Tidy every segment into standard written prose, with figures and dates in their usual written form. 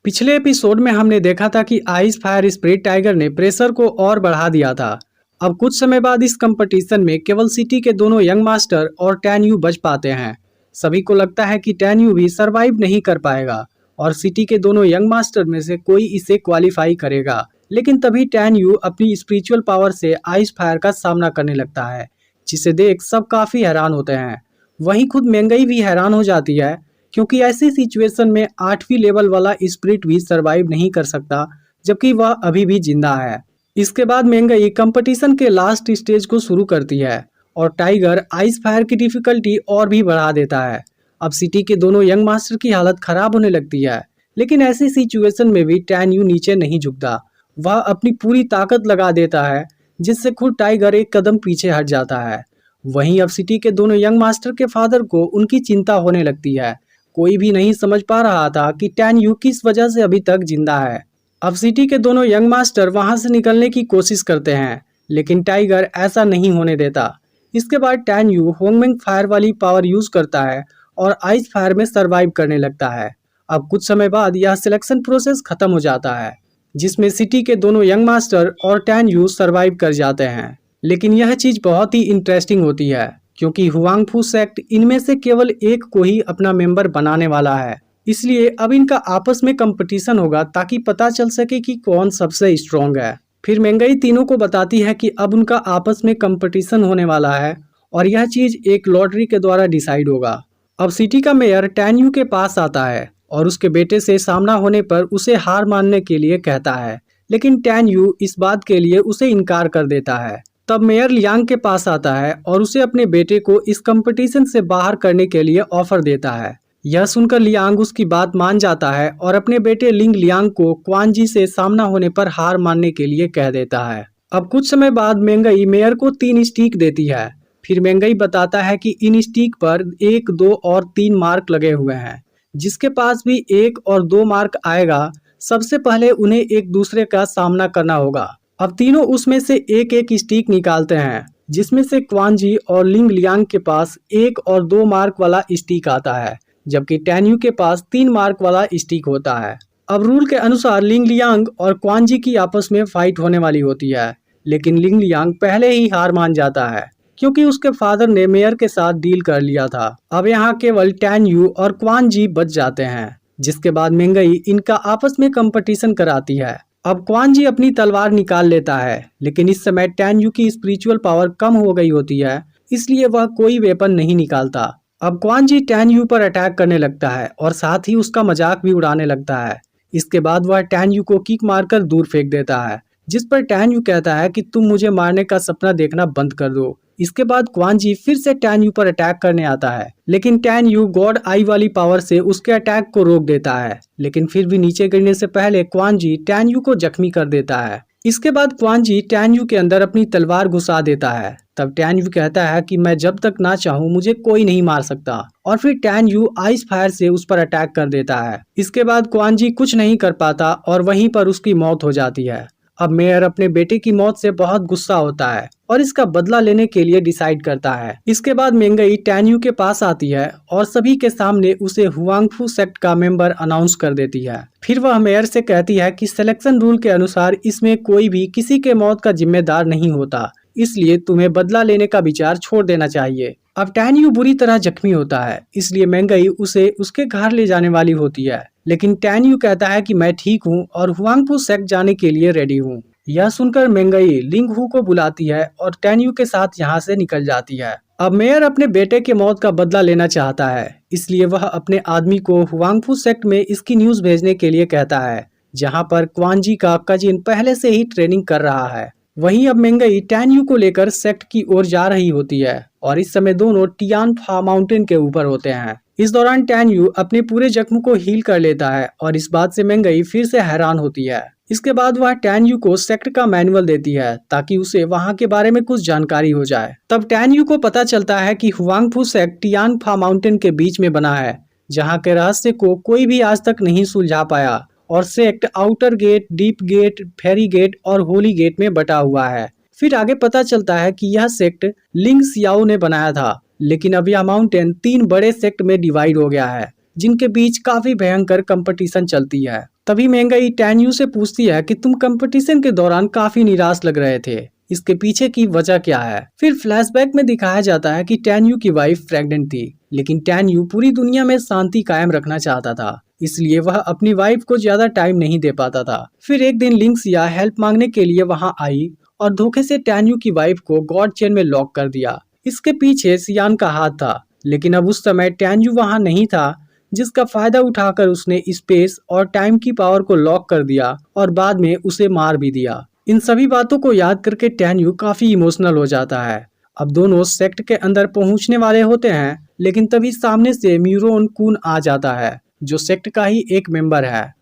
पिछले एपिसोड में हमने देखा था कि आइस फायर स्प्रिट टाइगर ने प्रेशर को और बढ़ा दिया था। अब कुछ समय बाद इस कंपटीशन में केवल सिटी के दोनों यंग मास्टर और टैन यू बच पाते हैं। सभी को लगता है कि टैन यू भी सरवाइव नहीं कर पाएगा और सिटी के दोनों यंग मास्टर में से कोई इसे क्वालिफाई करेगा। लेकिन तभी टैन यू अपनी स्पिरिचुअल पावर से आइस फायर का सामना करने लगता है, जिसे देख सब काफी हैरान होते हैं। वहीं खुद मेंगई भी हैरान हो जाती है, क्योंकि ऐसी सिचुएशन में 8वीं लेवल वाला स्पिरिट भी सरवाइव नहीं कर सकता, जबकि वह अभी भी जिंदा है। इसके बाद मेंगई कंपटीशन के लास्ट स्टेज को शुरू करती है और टाइगर आइस फायर की डिफिकल्टी और भी बढ़ा देता है। अब सिटी के दोनों यंग मास्टर की हालत खराब होने लगती है, लेकिन ऐसी सिचुएशन में भी टैन यू नीचे नहीं झुकता। वह अपनी पूरी ताकत लगा देता है, जिससे खुद टाइगर एक कदम पीछे हट जाता है। वहीं अब सिटी के दोनों यंग मास्टर के फादर को उनकी चिंता होने लगती है। कोई भी नहीं समझ पा रहा था कि टैन यू किस वजह से अभी तक जिंदा है। अब सिटी के दोनों यंग मास्टर वहां से निकलने की कोशिश करते हैं, लेकिन टाइगर ऐसा नहीं होने देता। इसके बाद टैन यू होंगमेंग फायर वाली पावर यूज करता है और आइस फायर में सरवाइव करने लगता है। अब कुछ समय बाद यह सिलेक्शन प्रोसेस खत्म हो जाता है, जिसमें सिटी के दोनों यंग मास्टर और टैन यू सरवाइव कर जाते हैं। लेकिन यह चीज बहुत ही इंटरेस्टिंग होती है, क्योंकि हुआंगफू सेक्ट इनमें से केवल एक को ही अपना मेंबर बनाने वाला है। इसलिए अब इनका आपस में कंपटीशन होगा, ताकि पता चल सके कि कौन सबसे स्ट्रॉन्ग है। फिर मेंगई तीनों को बताती है कि अब उनका आपस में कंपटीशन होने वाला है और यह चीज एक लॉटरी के द्वारा डिसाइड होगा। अब सिटी का मेयर टैन यू के पास आता है और उसके बेटे से सामना होने पर उसे हार मानने के लिए कहता है, लेकिन टैन यू इस बात के लिए उसे इनकार कर देता है। तब मेयर लियांग के पास आता है और उसे अपने बेटे को इस कंपटीशन से बाहर करने के लिए ऑफर देता है। यह सुनकर लियांग उसकी बात मान जाता है और अपने बेटे लिंग लियांग को क्वान जी से सामना होने पर हार मानने के लिए कह देता है। अब कुछ समय बाद मेंगई मेयर को 3 स्टिक देती है। फिर मेंगई बताता है कि इन स्टिक पर 1, 2 और 3 मार्क लगे हुए हैं। जिसके पास भी 1 और 2 मार्क आएगा, सबसे पहले उन्हें एक दूसरे का सामना करना होगा। अब तीनों उसमें से एक एक स्टिक निकालते हैं, जिसमें से क्वान जी और लिंग लियांग के पास 1 और 2 मार्क वाला स्टिक आता है, जबकि टैन यू के पास 3 मार्क वाला स्टिक होता है। अब रूल के अनुसार लिंग लियांग और क्वान जी की आपस में फाइट होने वाली होती है, लेकिन लिंग लियांग पहले ही हार मान जाता है, क्योंकि उसके फादर ने मेयर के साथ डील कर लिया था। अब यहाँ केवल टैन यू और क्वान जी बच जाते हैं, जिसके बाद मेंगई इनका आपस में कंपटीशन कराती है। अब क्वान जी अपनी तलवार निकाल लेता है, लेकिन इस समय टैन यू की स्पिरिचुअल पावर कम हो गई होती है, इसलिए वह कोई वेपन नहीं निकालता। अब क्वान जी टैन यू पर अटैक करने लगता है और साथ ही उसका मजाक भी उड़ाने लगता है। इसके बाद वह टैन यू को किक मारकर दूर फेंक देता है, जिस पर टैन यू कहता है कि तुम मुझे मारने का सपना देखना बंद कर दो। इसके बाद क्वान जी फिर से टैन यू पर अटैक करने आता है, लेकिन टैन यू गॉड आई वाली पावर से उसके अटैक को रोक देता है। लेकिन फिर भी नीचे गिरने से पहले क्वान जी टैन यू को जख्मी कर देता है। इसके बाद क्वान जी टैन यू के अंदर अपनी तलवार घुसा देता है। तब टैन यू कहता है कि मैं जब तक ना चाहूँ मुझे कोई नहीं मार सकता, और फिर टैन यू आइस फायर से उस पर अटैक कर देता है। इसके बाद क्वान जी कुछ नहीं कर पाता और वहीं पर उसकी मौत हो जाती है। अब मेयर अपने बेटे की मौत से बहुत गुस्सा होता है और इसका बदला लेने के लिए डिसाइड करता है। इसके बाद मेंगई टैन यू के पास आती है और सभी के सामने उसे हुआंगफू सेक्ट का मेंबर अनाउंस कर देती है। फिर वह मेयर से कहती है कि सिलेक्शन रूल के अनुसार इसमें कोई भी किसी के मौत का जिम्मेदार नहीं होता, इसलिए तुम्हें बदला लेने का विचार छोड़ देना चाहिए। अब टैन यू बुरी तरह जख्मी होता है, इसलिए मेंगई उसे उसके घर ले जाने वाली होती है, लेकिन टैन यू कहता है कि मैं ठीक हूँ और हुआंगफू सेक्ट जाने के लिए रेडी हूँ। यह सुनकर मेंगई लिंग हू को बुलाती है और टैन यू के साथ यहाँ से निकल जाती है। अब मेयर अपने बेटे के मौत का बदला लेना चाहता है, इसलिए वह अपने आदमी को हुआंगफू सेक्ट में इसकी न्यूज भेजने के लिए कहता है, जहाँ पर क्वान जी का कजिन पहले से ही ट्रेनिंग कर रहा है। वहीं अब मेंगई टैन यू को लेकर सेक्ट की ओर जा रही होती है और इस समय दोनों टियान फा माउंटेन के ऊपर होते हैं। इस दौरान टैन यू अपने पूरे जख्म को हील कर लेता है और इस बात से मेंगई फिर से हैरान होती है। इसके बाद वह टैन यू को सेक्ट का मैनुअल देती है, ताकि उसे वहां के बारे में कुछ जानकारी हो जाए। तब टैन यू को पता चलता है कि हुआंगफू सेक्ट टियान फा माउंटेन के बीच में बना है, जहाँ के रहस्य को कोई भी आज तक नहीं सुलझा पाया, और सेक्ट outer gate, deep gate, fairy gate और होली गेट में बटा हुआ है। फिर आगे पता चलता है कि यह सेक्ट लिंग सियाओ ने बनाया था, लेकिन अब यह माउंटेन 3 बड़े सेक्ट में डिवाइड हो गया है, जिनके बीच काफी भयंकर कंपटीशन चलती है। तभी मेंगई टैन्यू से पूछती है कि तुम कंपटीशन के दौरान काफी निराश लग रहे थे, इसके पीछे की वजह क्या है। फिर फ्लैशबैक में दिखाया जाता है कि टैन्यू की वाइफ प्रेग्नेंट थी, लेकिन टैन्यू पूरी दुनिया में शांति कायम रखना चाहता था, इसलिए वह अपनी वाइफ को ज्यादा टाइम नहीं दे पाता था। फिर एक दिन लिंक्सिया हेल्प मांगने के लिए वहां आई और धोखे से टैन्यू की वाइफ को गॉड चेन में लॉक कर दिया। इसके पीछे सियान का हाथ था, लेकिन अब उस समय टैन्यू वहां नहीं था, जिसका फायदा उठाकर उसने स्पेस और टाइम की पावर को लॉक कर दिया और बाद में उसे मार भी दिया। इन सभी बातों को याद करके टैन्यू काफी इमोशनल हो जाता है। अब दोनों सेक्ट के अंदर पहुंचने वाले होते हैं, लेकिन तभी सामने से म्यूरोन कून आ जाता है, जो सेक्ट का ही एक मेंबर है।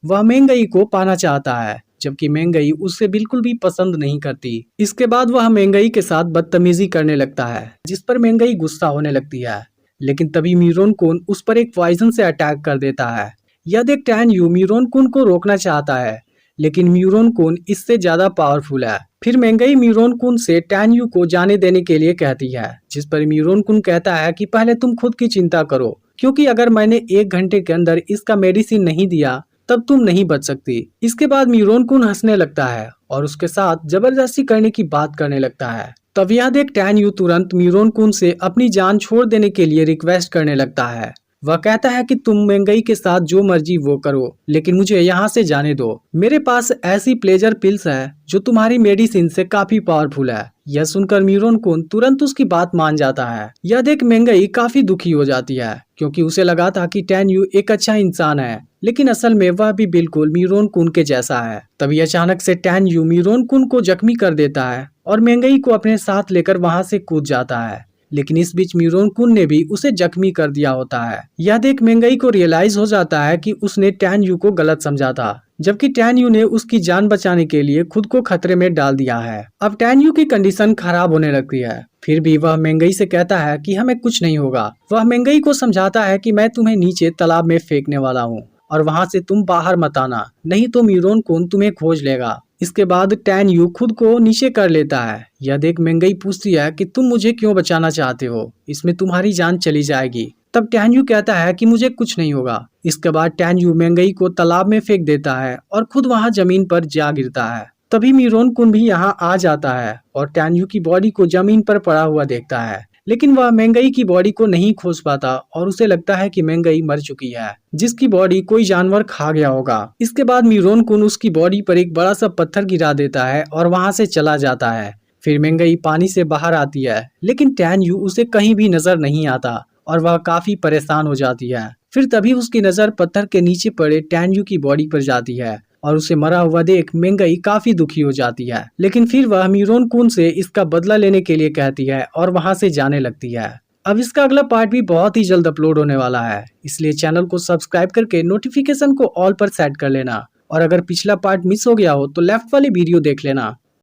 वह मेंगई को पाना चाहता है, जबकि मेंगई उसे बिल्कुल भी पसंद नहीं करती। इसके बाद वह मेंगई के साथ बदतमीजी करने लगता है, जिस पर मेंगई गुस्सा होने लगती है। लेकिन तभी म्यूरोन कून उस पर एक पॉइजन से अटैक कर देता है। यह देख टैन्यू म्यूरोन कून को रोकना चाहता है, लेकिन म्यूरोन कून इससे ज्यादा पावरफुल है। फिर मेंगई म्यूरोन कून से टैन्यू को जाने देने के लिए कहती है, जिस पर म्यूरोन कून कहता है कि पहले तुम खुद की चिंता करो, क्योंकि अगर मैंने 1 घंटे के अंदर इसका मेडिसिन नहीं दिया तब तुम नहीं बच सकती। इसके बाद म्यूरोन कून हंसने लगता है और उसके साथ जबरदस्ती करने की बात करने लगता है। तब यह देख टैन्यू तुरंत म्यूरोन कून से अपनी जान छोड़ देने के लिए रिक्वेस्ट करने लगता है। वह कहता है कि तुम मेंगई के साथ जो मर्जी वो करो, लेकिन मुझे यहाँ से जाने दो। मेरे पास ऐसी प्लेजर पिल्स है जो तुम्हारी मेडिसिन से काफी पावरफुल है। यह सुनकर म्यूरोन कून तुरंत उसकी बात मान जाता है। यह देख मेंगई काफी दुखी हो जाती है, क्योंकि उसे लगा था कि टैन्यू एक अच्छा इंसान है, लेकिन असल में वह भी बिल्कुल म्यूरोन कून के जैसा है। तभी अचानक से टैन्यू म्यूरोन कून को जख्मी कर देता है और मेंगई को अपने साथ लेकर वहां से कूद जाता है। लेकिन इस बीच म्यूरोन कून ने भी उसे जख्मी कर दिया होता है। यह देख मेंगई को रियलाइज हो जाता है कि उसने टैन्यू को गलत समझा था, जबकि टैन्यू ने उसकी जान बचाने के लिए खुद को खतरे में डाल दिया है। अब टैन्यू की कंडीशन खराब होने लगती है, फिर भी वह मेंगई से कहता है कि हमें कुछ नहीं होगा। वह मेंगई को समझाता है कि मैं तुम्हें नीचे तालाब में फेंकने वाला हूँ और वहां से तुम बाहर मत आना, नहीं तो म्यूरोन कून तुम्हें खोज लेगा। इसके बाद टैन्यू खुद को नीचे कर लेता है। यह देख मेंगई पूछती है कि तुम मुझे क्यों बचाना चाहते हो, इसमें तुम्हारी जान चली जाएगी। तब टैन्यू कहता है कि मुझे कुछ नहीं होगा। इसके बाद टैन्यू मेंगई को तालाब में फेंक देता है और खुद वहां जमीन पर जा गिरता है। तभी म्यूरोन कून भी यहाँ आ जाता है और टैन्यू की बॉडी को जमीन पर पड़ा हुआ देखता है, लेकिन वह मेंगई की बॉडी को नहीं खोज पाता और उसे लगता है कि मेंगई मर चुकी है, जिसकी बॉडी कोई जानवर खा गया होगा। इसके बाद म्यूरोन कून उसकी बॉडी पर एक बड़ा सा पत्थर गिरा देता है और वहां से चला जाता है। फिर मेंगई पानी से बाहर आती है, लेकिन टैन्यू उसे कहीं भी नजर नहीं आता और वह काफी परेशान हो जाती है। फिर तभी उसकी नजर पत्थर के नीचे पड़े टैन्यू की बॉडी पर जाती है और उसे मरा हुआ देख मेंगई काफी दुखी हो जाती है। लेकिन फिर वह म्यूरोन कून से इसका बदला लेने के लिए कहती है और वहां से जाने लगती है। अब इसका अगला पार्ट भी बहुत ही जल्द अपलोड होने वाला है, इसलिए चैनल को सब्सक्राइब करके नोटिफिकेशन को ऑल पर सेट कर लेना। और अगर पिछला पार्ट मिस हो गया हो तो लेफ्ट वाली वीडियो देख लेना।